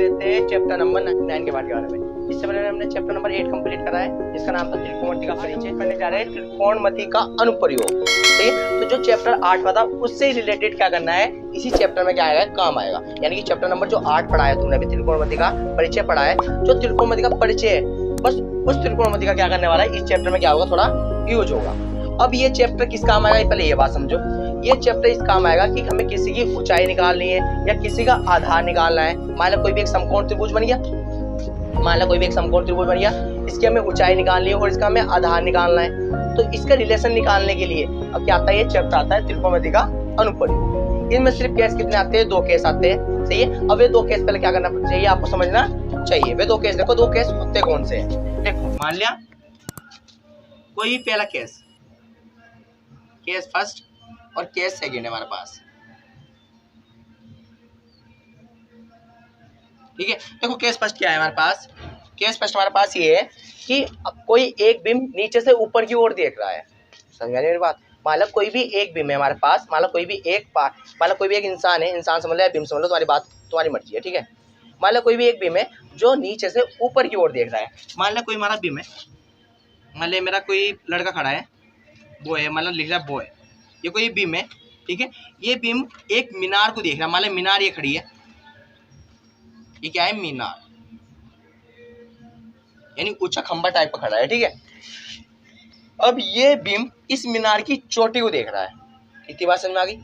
लेते हैं chapter number 9 के बारे में। इससे पहले हमने चैप्टर नंबर 8 कंप्लीट करा है, जिसका नाम था त्रिकोणमिति का परिचय। पढ़ने जा रहे हैं त्रिकोणमिति का अनुप्रयोग। ठीक है, तो जो चैप्टर 8 का था उससे रिलेटेड क्या करना है, इसी चैप्टर में क्या आएगा, काम आएगा। यानी कि चैप्टर नंबर जो 8 पढ़ा है तुमने अभी, त्रिकोणमिति का परिचय पढ़ा है। जो त्रिकोणमिति का परिचय है, बस उस त्रिकोणमिति का क्या करने वाला है, इस चैप्टर में क्या होगा, थोड़ा यूज होगा। अब ये चैप्टर किस काम आएगा, पहले ये बात समझो। ये चैप्टर इस काम आएगा कि हमें किसी की ऊंचाई निकालनी है या किसी का आधार निकालना है। मान लो कोई भी एक समकोण त्रिभुज बन गया, इसकी हमें ऊंचाई निकालनी है और इसका हमें आधार निकालना है। तो इसका रिलेशन निकालने के लिए अब क्या आता है, ये चैप्टर आता है त्रिकोणमिति का अनुप्रयोग। इनमें सिर्फ केस कितने आते हैं, 2 केस आते हैं। सही है, अब ये 2 केस पहले क्या करना चाहिए, आपको समझना चाहिए। वे 2 केस देखो, 2 केस होते कौन से हैं। देखो मान लिया कोई पहला केस फर्स्ट और केस सेकंड है हमारे पास। ठीक है, देखो केस फर्स्ट क्या है हमारे पास। केस फर्स्ट हमारे पास ये है कि कोई एक बिंब नीचे से ऊपर की ओर देख रहा है। समझ मेरी बात। मान लो कोई भी एक बिंब है हमारे पास, मान लो कोई भी एक इंसान है, इंसान समझ लो या बिंब समझ लो, तुम्हारी बात तुम्हारी मर्जी है। ठीक है, मान लो कोई भी एक बिंब है जो नीचे से ऊपर की ओर देख रहा है। मान लो कोई हमारा बिंब है, मान लो मेरा कोई लड़का खड़ा है, वो है, मान लो लिख रहा है वो है, ये कोई बिंब है। ठीक है, ये बिंब एक मीनार को देख रहा है। मान लो मीनार ये खड़ी है, ये क्या है, मीनार, यानी ऊंचा खंबा टाइप का खड़ा है। ठीक है, अब ये बिंब इस मीनार की चोटी को देख रहा है। इतनी बात समझ में आ गई।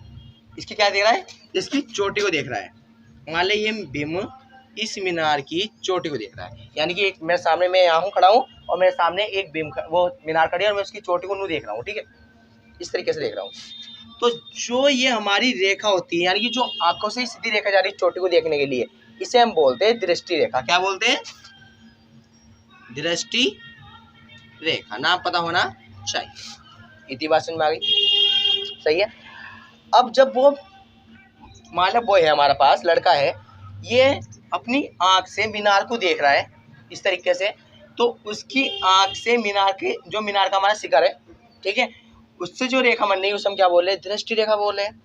इसकी क्या देख रहा है, इसकी चोटी को देख रहा है। मान लो ये बिंब इस मीनार की चोटी को देख रहा है, यानी कि एक मेरे सामने, मैं यहाँ हूँ खड़ा हूँ और मेरे सामने एक बिंब वो मीनार खड़ी है और मैं उसकी चोटी को देख रहा हूँ। ठीक है, इस तरीके से देख रहा हूँ। तो जो ये हमारी रेखा होती है, यानी कि जो आंखों से सीधी रेखा जा रही है चोटी को देखने के लिए, इसे हम बोलते हैं दृष्टि रेखा। क्या बोलते हैं, दृष्टि रेखा। नाम पता होना चाहिए। इतनी बात समझ में आ गई। सही है, अब जब वो मान लो वो है हमारे पास लड़का है, ये अपनी आंख से मीनार को देख रहा है इस तरीके से, तो उसकी आंख से मीनार के, जो मीनार का हमारा शिखर है, ठीक है, उससे जो रेखा बन रही है उसे हम क्या बोल रहे हैं, दृष्टि रेखा बोल रहे हैं।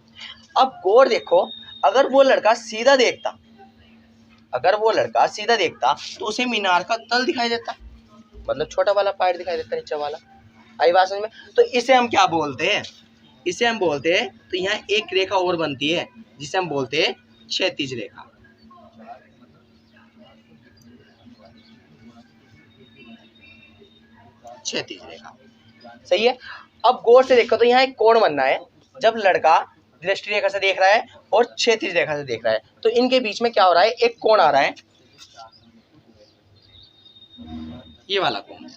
अब गौर देखो, अगर वो लड़का सीधा देखता तो उसे मीनार का तल दिखाई देता, मतलब छोटा वाला पार्ट दिखाई देता, नीचे वाला। आई बात समझ में। तो इसे हम क्या बोलते हैं, तो यहाँ एक रेखा और बनती है जिसे हम बोलते हैं क्षैतिज रेखा। क्षैतिज रेखा। सही है, अब गौर से देखो तो यहाँ एक कोण बनना है। जब लड़का दृष्टि रेखा से देख रहा है और क्षैतिज रेखा से देख रहा है, तो इनके बीच में क्या हो रहा है, एक कोण आ रहा है, ये वाला कोण।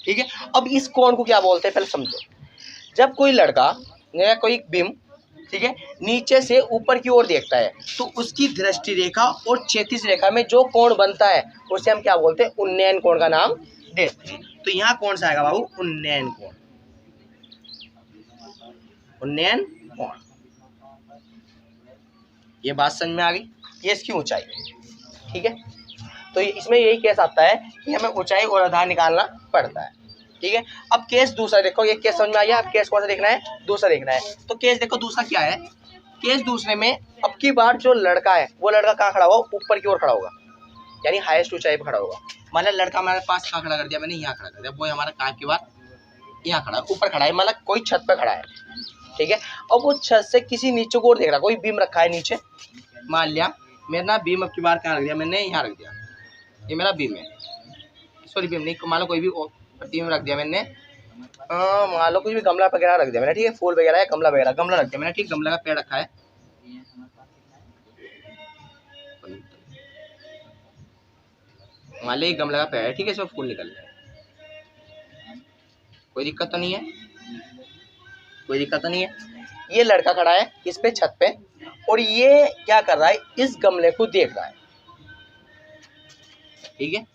ठीक है, अब इस कोण को क्या बोलते हैं, पहले समझो। जब कोई लड़का या कोई बिंब, ठीक है, नीचे से ऊपर की ओर देखता है, तो उसकी दृष्टि रेखा और क्षैतिज रेखा में जो कोण बनता है उसे हम क्या बोलते हैं, उन्नयन कोण का नाम देते हैं। तो यहाँ कौन सा आएगा बाबू, उन्नयन कोण। उन्नयन कोण, ये बात समझ में आ गई। ये इसकी ऊंचाई। ठीक है, तो इसमें यही केस आता है कि हमें ऊंचाई और आधार निकालना पड़ता है। ठीक है, अब केस दूसरा देखो, ये केस समझ में आ गया। अब केस कौन सा देखना है, दूसरा देखना है। तो केस देखो दूसरा क्या है, केस दूसरे में अब की बार जो लड़का है, वो लड़का कहाँ खड़ा होगा, ऊपर की ओर खड़ा होगा, यानी हाईएस्ट ऊंचाई पर खड़ा होगा। मतलब लड़का हमारे पास कहाँ खड़ा कर दिया, मैंने यहाँ खड़ा कर दिया, वो हमारा कहाँ की बार यहाँ खड़ा है, ऊपर खड़ा है, मतलब कोई छत पर खड़ा है। ठीक है, अब वो छत से किसी नीचे को देख रहा है, कोई बीम रखा है नीचे। मान लिया मेरा बीम अब की बार कहाँ रख दिया, मैंने यहाँ रख दिया, ये मेरा बीम है, सॉरी बीम नहीं, मान लो कोई भी प्रतिबिंब रख दिया मैंने, मान लो कुछ भी गमला वगैरह रख दिया मैंने। ठीक है, फूल वगैरह है, गमला रख दिया मैंने। ठीक, गमला का पेड़ रखा है, मान लो गमला का पेड़ है। ठीक है, इसमें फूल निकल जाए, कोई दिक्कत तो नहीं है। ये लड़का खड़ा है इस पे, छत पे, और ये क्या कर रहा है, इस गमले को देख रहा है। ठीक है,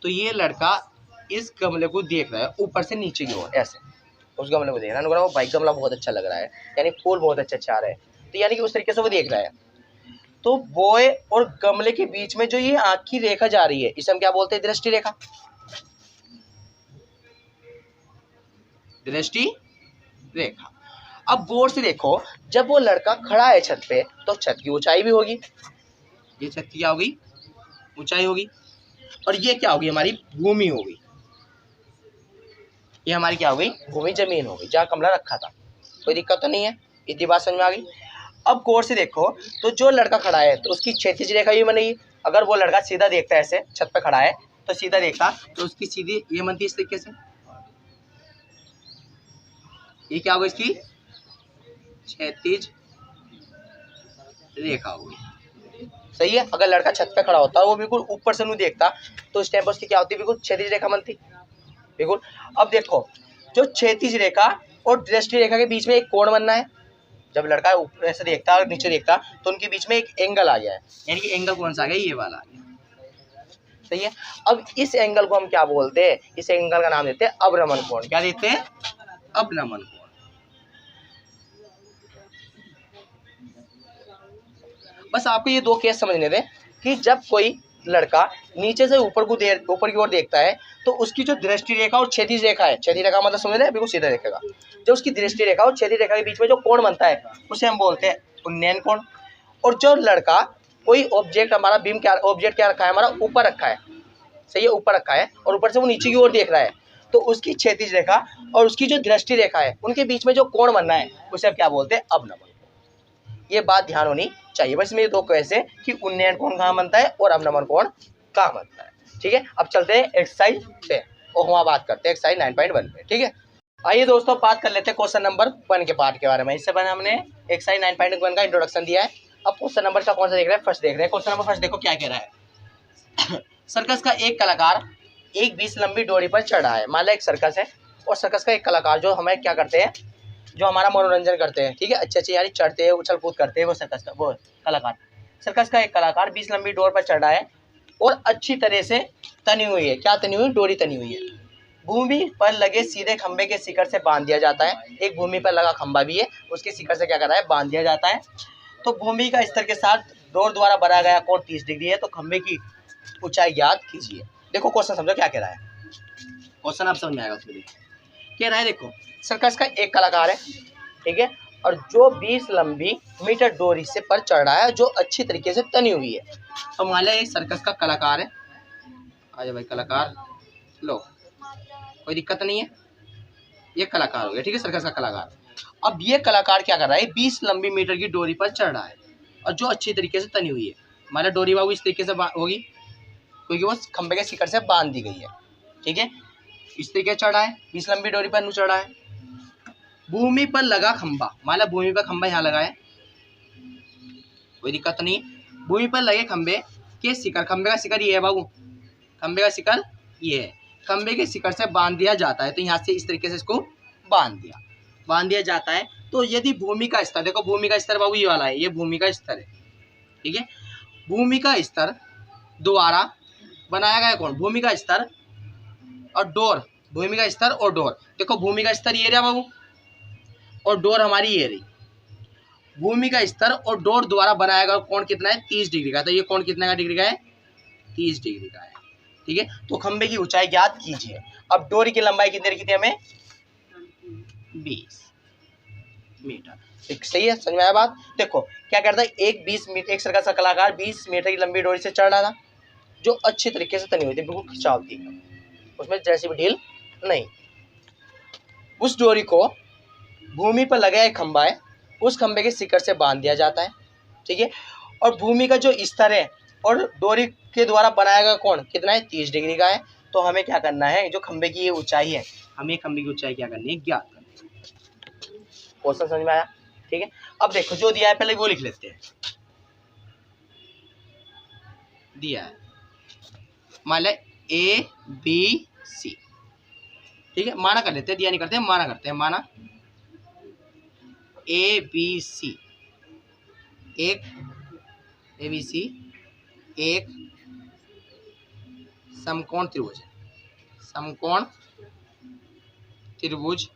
तो ये लड़का इस गमले को देख रहा है ऊपर से नीचे की ओर, ऐसे उस गमले को देख रहा है। वो भाई गमला बहुत अच्छा लग रहा है, यानी फूल बहुत अच्छे आ रहे हैं, तो यानी कि उस तरीके से वो देख रहा है। तो बॉय और गमले के बीच में जो ये आंख की रेखा जा रही है, इसे हम क्या बोलते हैं, दृष्टि रेखा। दृष्टि रेखा। अब गौर से देखो, जब वो लड़का खड़ा है छत पे, तो छत की ऊंचाई भी होगी, ये छत की क्या होगी, ऊंचाई होगी, और ये क्या होगी, हमारी भूमि होगी। ये हमारी क्या हो गई, भूमि, जमीन हो गई, जहाँ कमरा रखा था। कोई दिक्कत तो नहीं है, इतनी बात समझ में आ गई। अब गौर से देखो, तो जो लड़का खड़ा है तो उसकी क्षैतिज रेखा भी बनेगी। अगर वो लड़का सीधा देखता है, ऐसे छत पे खड़ा है तो सीधा देखता, तो उसकी सीधी ये बनती इस तरीके से, ये क्या होगा, इसकी क्षैतिज रेखा होगी। सही है। अगर लड़का छत पे खड़ा होता है, वो बिल्कुल ऊपर से नहीं देखता, तो उस टाइम पर उसकी क्या होती है, बिल्कुल क्षैतिज रेखा बनती, बिल्कुल। अब देखो, जो क्षैतिज रेखा और दृष्टि रेखा के बीच में एक कोण बनना है। जब लड़का ऊपर से देखता और नीचे देखता, तो उनके बीच में एक एंगल आ गया है, यानी कि एंगल कौन सा आ गया, ये वाला आ गया। सही है। अब इस एंगल को हम क्या बोलते हैं, इस एंगल का नाम देते हैं अवनमन कोण। क्या देते हैं, अवनमन कोण। बस आपको ये दो केस समझने दें कि जब कोई लड़का नीचे से ऊपर की ओर देखता है, तो उसकी जो दृष्टि रेखा और क्षैतिज रेखा है, क्षैतिज रेखा मतलब समझ रहे हैं, बिल्कुल सीधा देखेगा। जो उसकी दृष्टि रेखा और क्षैतिज रेखा के बीच में जो कोण बनता है, उसे हम बोलते हैं उन्नयन कोण। और जो लड़का कोई ऑब्जेक्ट, हमारा बीम क्या ऑब्जेक्ट क्या रखा है, हमारा ऊपर रखा है, सही है, ऊपर रखा है, और ऊपर से वो नीचे की ओर देख रहा है, तो उसकी क्षैतिज रेखा और उसकी जो दृष्टि रेखा है, उनके बीच में जो कोण बनना है, उसे हम क्या बोलते हैं, अवनमन। ये बात ध्यान होनी चाहिए। बस में ये दो कैसे कि उन्नयन कोण कहाँ बनता है और अवनमन कोण कहाँ बनता है। ठीक है, अब चलते हैं एक्सरसाइज पे, और वहाँ बात करते हैं एक्सरसाइज 9.1 पे। ठीक है, आइए दोस्तों बात कर लेते हैं क्वेश्चन नंबर 1 के पार्ट के बारे में। इससे पहले हमने एक्सरसाइज 9.1 का इंट्रोडक्शन दिया है। अब क्वेश्चन नंबर का कौन सा देख रहे हैं, फर्स्ट देख रहे हैं। क्वेश्चन नंबर फर्स्ट देखो क्या कह रहा है। सर्कस का एक कलाकार एक 20 लंबी डोरी पर चढ़ा है। मान लो एक सर्कस है, और सर्कस का एक कलाकार जो हमें क्या करते हैं, जो हमारा मनोरंजन करते हैं, ठीक है, अच्छे यानी चढ़ते हैं, उछल कूद करते हैं, वो सर्कस का वो कलाकार। सर्कस का एक कलाकार 20 लंबी डोर पर चढ़ा है और अच्छी तरह से तनी हुई है। क्या तनी हुई, डोरी तनी हुई है। भूमि पर लगे सीधे खंबे के शिखर से बांध दिया जाता है। एक भूमि पर लगा खंबा भी है, उसके शिखर से क्या कर रहा है, बांध दिया जाता है। तो भूमि का स्तर के साथ डोर द्वारा बनाया गया कोण 30 डिग्री है। तो खंबे की ऊंचाई ज्ञात कीजिए। देखो क्वेश्चन समझो क्या कह रहा है, क्वेश्चन आप समझ में आएगा उसमें। कह रहा है देखो, सर्कस का एक कलाकार है, ठीक है, और जो 20 लंबी मीटर डोरी से पर चढ़ रहा है, जो अच्छी तरीके से तनी हुई है। तो मान लिया एक सर्कस का कलाकार है, आजा भाई कलाकार लो, कोई दिक्कत नहीं है, ये कलाकार हो गया, ठीक है, सर्कस का कलाकार। अब ये कलाकार क्या कर रहा है, 20 लंबी मीटर की डोरी पर चढ़ रहा है, और जो अच्छी तरीके से तनी हुई है। मान लिया डोरी बाबू इस तरीके से होगी, क्योंकि वो खंबे के शिखर से बांध दी गई है, ठीक है, इस तरीके से चढ़ा है, 20 लंबी डोरी पर चढ़ा है। भूमि पर लगा खंबा, मान लो भूमि पर खंबा यहाँ लगा है, कोई दिक्कत नहीं। भूमि पर लगे खंबे के शिखर, खंबे का शिखर ये है बाबू, खंबे का शिखर ये है, खंबे के शिखर से बांध दिया जाता है। तो यहाँ से इस तरीके से इसको बांध दिया जाता है। तो यदि भूमि का स्तर, देखो भूमि का स्तर बाबू ये वाला है, ये भूमि का स्तर है, ठीक है, भूमि का स्तर द्वारा बनाया गया कौन, भूमि का स्तर और डोर, भूमि का स्तर और डोर। देखो भूमि का स्तर ये रहा बाबू, और डोर हमारी ये रही। भूमि का स्तर और डोर द्वारा बनाया गया कोण कितना है, 30 डिग्री का। तो ये कोण कितना का डिग्री का है, 30 डिग्री का है, ठीक है। तो खंबे की ऊंचाई ज्ञात कीजिए। अब डोरी की लंबाई कितनी रखी थी हमें, 20 मीटर। सही है, समझ में आया बात। देखो क्या करता है, एक सर्कस का कलाकार 20 मीटर की लंबी डोरी से चढ़ रहा था, जो अच्छी तरीके से तनी हुई थी, बिल्कुल खिंचाव थी, उसमें जैसी भी ढील नहीं। उस डोरी को भूमि पर लगा एक खंबा है, उस खंबे के शिखर से बांध दिया जाता है, ठीक है। और भूमि का जो स्तर है और डोरी के द्वारा बनाया गया कोण कितना है, 30 डिग्री का है। तो हमें क्या करना है, जो खंबे की ये ऊंचाई है, हमें खंबे की ऊंचाई क्या करनी है, ज्ञात करनी है। क्वेश्चन समझ में आया, ठीक है। अब देखो जो दिया है पहले वो लिख लेते हैं। दिया है मान ले ABC, ठीक है, माना कर लेते हैं, दिया नहीं करते हैं, माना करते हैं, माना ABC एक ABC एक समकोण त्रिभुज है, समकोण त्रिभुज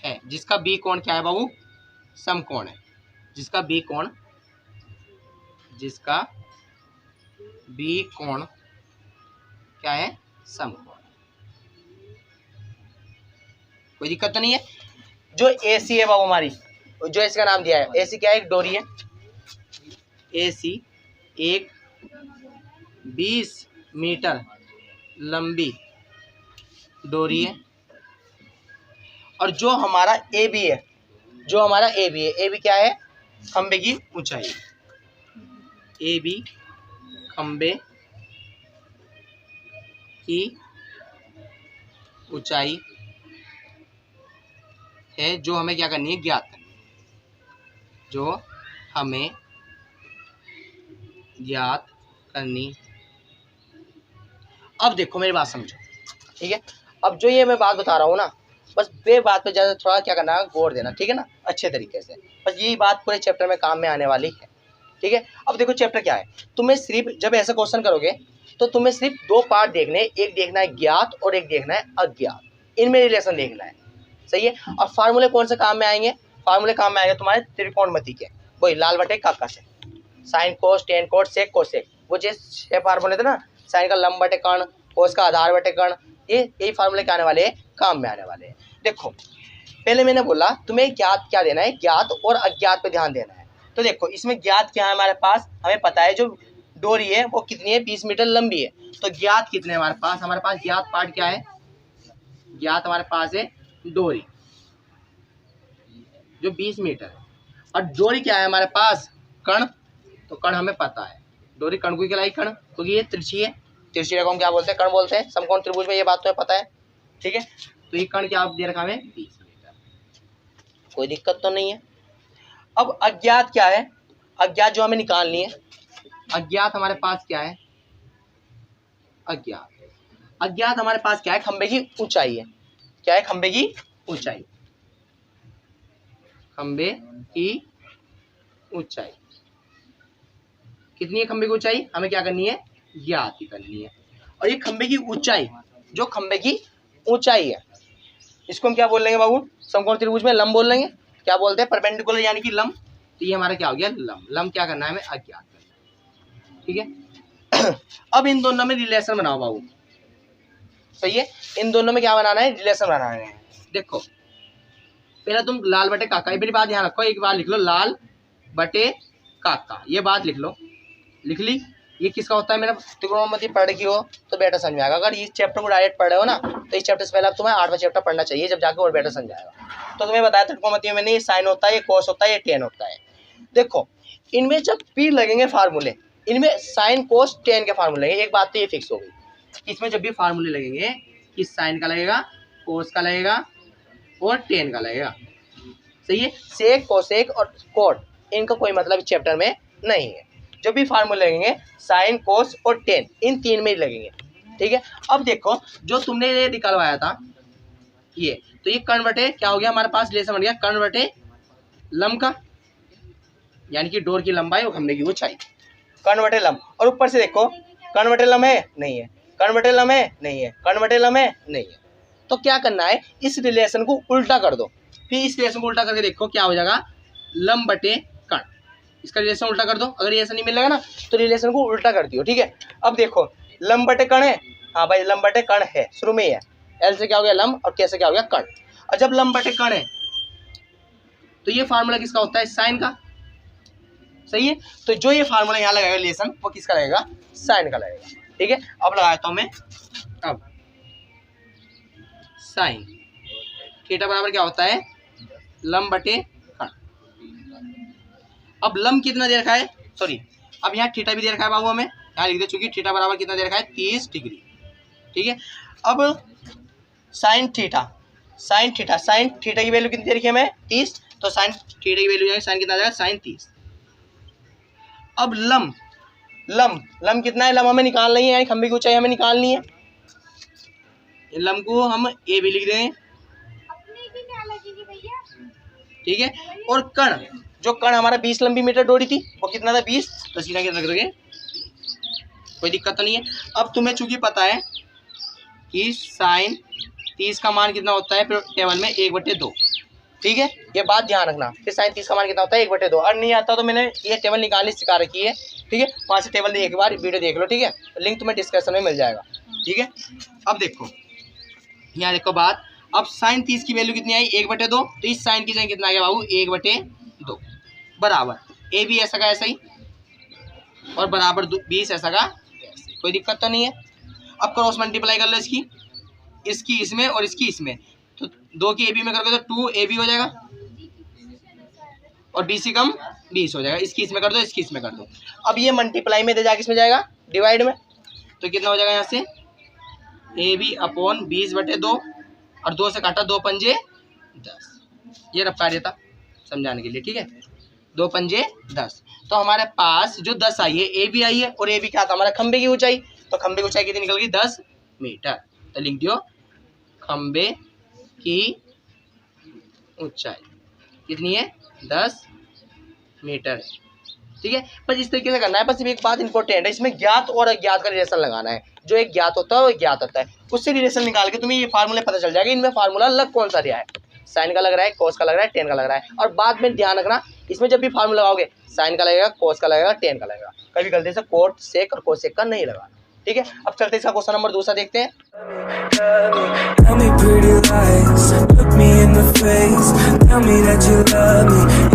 है, जिसका बी कोण क्या है बाबू, समकोण है, जिसका बी कोण क्या है, समकोण। कोई दिक्कत तो नहीं है। जो AC है बाबू हमारी, जो इसका नाम दिया है AC क्या है, एक डोरी है, AC एक 20 मीटर लंबी डोरी है, और जो हमारा ए बी है, जो हमारा ए बी है, ए बी क्या है, खंबे की ऊंचाई, ए बी खंबे की ऊंचाई है, जो हमें क्या करनी है, ज्ञात करनी है, जो हमें ज्ञात करनी। अब देखो मेरी बात समझो, ठीक है। अब जो ये मैं बात बता रहा हूँ ना, बस ये बात पे ज़्यादा थोड़ा क्या करना है, गौर देना, ठीक है ना, अच्छे तरीके से। बस यही बात पूरे चैप्टर में काम में आने वाली है, ठीक है। अब देखो चैप्टर क्या है, तुम्हें सिर्फ जब ऐसा क्वेश्चन करोगे तो तुम्हें सिर्फ दो पार्ट देखने, एक देखना है ज्ञात और एक देखना है अज्ञात, इनमें रिलेशन देखना है, सही है। और फार्मूले कौन से काम में आएंगे, फार्मूले काम में आएंगे तुम्हारे त्रिकोणमिति के, वही लाल बटे काका से, sine cos tan cot sec cosec, वो जो 6 फार्मूले थे ना, साइन का लंब बटे कर्ण, कोस का आधार बटे कर्ण, यही फार्मूले क्या आने वाले हैं, काम में आने वाले हैं। देखो पहले मैंने बोला तुम्हें ज्ञात क्या देना है, ज्ञात और अज्ञात पे ध्यान देना है। तो देखो इसमें ज्ञात क्या है हमारे पास, हमें पता है जो डोरी है वो कितनी है, 20 मीटर लंबी है। तो ज्ञात कितने हमारे पास ज्ञात पार्ट क्या है, ज्ञात हमारे पास है डोरी जो 20 मीटर है, और डोरी क्या है हमारे पास, कर्ण। तो कर्ण हमें पता है, डोरी कर्ण को कहलाई कर्ण, क्योंकि ये तिरछी है, तिरछी रेखा को क्या बोलते हैं, कर्ण बोलते हैं, समकोण त्रिभुज में, ये बात तो पता है, ठीक है। तो ये कर्ण क्या दे रखा हमें, 20 मीटर, कोई दिक्कत तो नहीं है। अब अज्ञात क्या है, अज्ञात जो हमें निकालनी है, अज्ञात हमारे पास क्या है, अज्ञात हमारे पास क्या है, खंबे की ऊंचाई है, क्या है, खंबे की ऊंचाई, खंबे की ऊंचाई कितनी है, खंबे की ऊंचाई हमें क्या करनी है, ज्ञात करनी है। और ये खंबे की ऊंचाई, जो खंबे की ऊंचाई है, इसको हम क्या बोल लेंगे बाबू, समकोण त्रिभुज में लंब बोल लेंगे, क्या बोलते हैं, परपेंडिकुलर यानी कि लंब। तो ये हमारा क्या हो गया, लंब। लंब क्या करना है, हमें अज्ञात करना है, ठीक है। अब इन दोनों में रिलेशन बनाओ बाबू, सही है, इन दोनों में क्या बनाना है, रिलेशन बनाना है। देखो पहले तुम लाल बटे काका, मेरी बात ध्यान रखो, एक बार लिख लो लाल बटे काका, ये बात लिख लो, लिख ली। ये किसका होता है, मेरा त्रिकोणमिति पढ़ रखी हो तो बेटर समझ में आएगा। अगर इस चैप्टर को डायरेक्ट पढ़ रहे हो ना, तो इस चैप्टर से पहले अब तुम्हें 8वां चैप्टर पढ़ना चाहिए, जब जाकर और बेटर समझ आएगा। तो तुम्हें बताया त्रिकोणमिति में नहीं, साइन होता है, ये कोस होता है, ये टेन होता है। देखो इनमें जब पी लगेंगे फार्मूले, इनमें साइन कोस टेन के फार्मूले लगेंगे। एक बात तो ये फिक्स हो गई, इसमें जब भी फार्मूले लगेंगे, कि साइन का लगेगा, कोस का लगेगा और टेन का लगेगा, सही है। सेक कोसेक और कोट, इनका कोई मतलब इस चैप्टर में नहीं है। जब भी फार्मूले लगेंगे साइन कोस और टेन, इन तीन में ही लगेंगे, ठीक है। अब देखो जो तुमने ये निकलवाया था, ये तो ये कर्ण बटे क्या हो गया, हमारे पास रिलेशन बन गया कर्ण बटे लंब का, यानी कि डोर की लंबाई और खंबे की ऊंचाई, कर्ण बटे लंब। और ऊपर से देखो कर्ण बटे लंब है, नहीं है, कर्ण बटे लंब है, नहीं है, कर्ण बटे लंब है, नहीं है। तो क्या करना है, इस रिलेशन को उल्टा कर दो, फिर इस रिलेशन को उल्टा करके देखो क्या हो जाएगा, लंब बटे कर्ण, इसका रिलेशन उल्टा कर दो। अगर ये ऐसा नहीं मिलेगा ना, तो रिलेशन को उल्टा कर दियो, ठीक है। अब देखो लंब बटे कर्ण है, हाँ भाई लंब बटे कर्ण है, शुरू में ही है, एल से क्या हो गया लंब और के से क्या हो गया कर्ण। और जब लंब बटे कर्ण है तो ये फार्मूला किसका होता है, साइन का, सही है। तो जो ये फार्मूला यहाँ लगाएगा रिलेशन, वो किसका लगेगा, साइन का लगेगा, ठीक है। अब लगाता हूं मैं, अब साइन थीटा बराबर क्या होता है, लंब बटे कर्ण। अब लंब कितना दे रखा है, सॉरी अब यहाँ थीटा भी दे रखा है बाबू, हमें यहाँ लिख दे, चूंकि थीटा बराबर कितना दे रखा है, 30 डिग्री, ठीक है। अब साइन थीटा, साइन थीटा की वैल्यू कितनी दे रखी है हमें, 30, तो साइन थीटा की वैल्यू साइन कितना आ जाएगा, साइन 30। अब लंब कितना है, लंब हमें निकालना ही है, खंबे की ऊंचाई हमें निकालनी है, लंब को हम ए भी लिख दें, ठीक है। और कर्ण, जो कर्ण हमारा 20 लंबी मीटर डोरी थी, वो कितना था 20, तो सीधा कितना रख दोगे, कोई दिक्कत तो नहीं है। अब तुम्हें चूंकि पता है कि साइन 30 का मान कितना होता है टेबल में 1/2, ठीक है, ये बात ध्यान रखना कि साइन 30 का मान कितना होता है 1/2। और नहीं आता तो मैंने ये टेबल निकालनी सिखा रखी है, ठीक है, वहाँ से टेबल एक बार वीडियो देख लो, ठीक है, लिंक तुम्हें डिस्क्रिप्शन में मिल जाएगा, ठीक है। अब देखो यहाँ देखो बात, अब साइन 30 की वैल्यू कितनी आई 1/2, तो इस साइन की जगह कितना आ गया बाबू 1/2 बराबर ए भी ऐसा का ऐसा ही और बराबर 20 ऐसा का ऐसे, कोई दिक्कत तो नहीं है। अब क्रॉस मल्टीप्लाई कर लो इसकी इसमें और इसकी इसमें, तो 2 की AB में करोगे तो 2AB हो जाएगा और BC कम 20 हो जाएगा। इसकी इसमें कर दो, इसकी इसमें कर दो। अब ये मल्टीप्लाई में दे जाके इसमें जाएगा डिवाइड में, तो कितना हो जाएगा यहाँ से AB अपॉन 20/2 और 2 से काटा 2 पंजे 10। ये रफ कार्य था समझाने के लिए, ठीक है। 2 पंजे 10, तो हमारे पास जो 10 आई है AB आई है और AB क्या था हमारा खंबे की ऊंचाई, तो खंबे की ऊंचाई कितनी निकल गई 10 मीटर। तो लिख दियो खंबे की ऊंचाई कितनी है 10 मीटर, ठीक है। पर इस तरीके से करना है। बस एक बात इंपॉर्टेंट है, इसमें ज्ञात और अज्ञात का रिलेशन लगाना है। जो एक ज्ञात होता है वो ज्ञात होता है, उससे रिलेशन निकाल के तुम्हें ये फार्मूले पता चल जाएगा इनमें फार्मूला अलग कौन सा दिया है, साइन का लग रहा है, कॉस का लग रहा है, टेन का लग रहा है। और बाद में ध्यान रखना इसमें जब भी फार्मूला लगाओगे साइन का लगेगा, कॉस का लगेगा, टेन का लगेगा, कभी गलती से कोट सेक और कोसेक का नहीं लगाना, ठीक है। अब चलते इसका क्वेश्चन नंबर 2 देखते हैं। Tell me pretty lies, look me in the face, tell me that you love me,